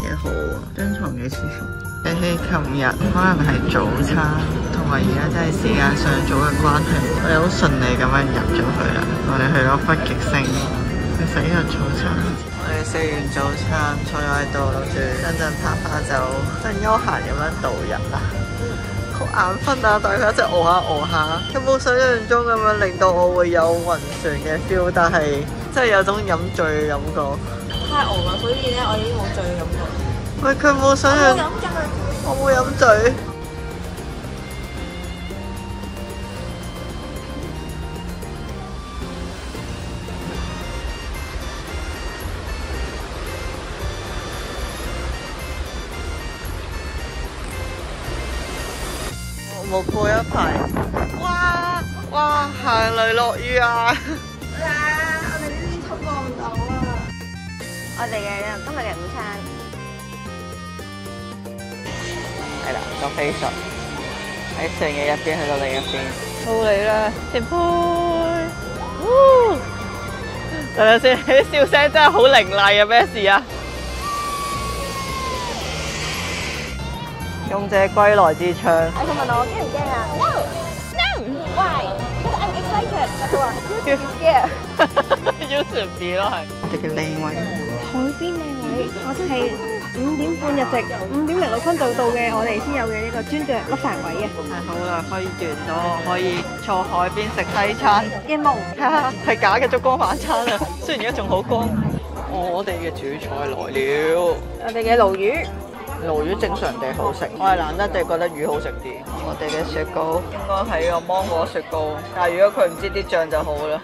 幾好啊！張床幾舒服。比起琴日可能係早餐，同埋而家真係時間尚早嘅關係，我哋好順利咁樣入咗去啦。我哋去咗北極星去食呢個早餐。我哋食完早餐，坐咗喺度諗住一陣拍拍就真係悠閒咁樣度日啦。好眼瞓啊！大家一直熬下熬下，有冇想象中咁樣令到我會有暈船嘅 feel？但係真係有種飲醉嘅感覺。太熬啦，所以咧我已經冇醉嘅感覺。喂，佢冇想象，我冇飲醉。我冇鋪一排。哇哇，行雷落雨啊！我哋呢啲衝過唔到啊！我哋嘅今日嘅午餐係啦，個飛船喺船嘅一邊去到另一邊。到你啦，前輩！等陣先，啲笑聲真係好凌厲啊！咩事啊？勇者歸來之槍。佢問我驚唔驚啊 ？No，Why？ Because I'm excited。佢話 You should be scared。You should be 咯，係。我哋嘅靚位。海邊靚位，我哋係5點半入席，5:06到嘅，我哋先有嘅呢個專着乜飯位啊！太好啦，可以完咗，可以坐海邊食西餐。嘅夢係假嘅燭光晚餐啊！雖然而家仲好光。我哋嘅主菜來了。我哋嘅鱸魚。鱸魚正常地好食，我係難得地覺得魚好食啲。我哋嘅雪糕應該係個芒果雪糕，但係如果佢唔知啲醬就好啦。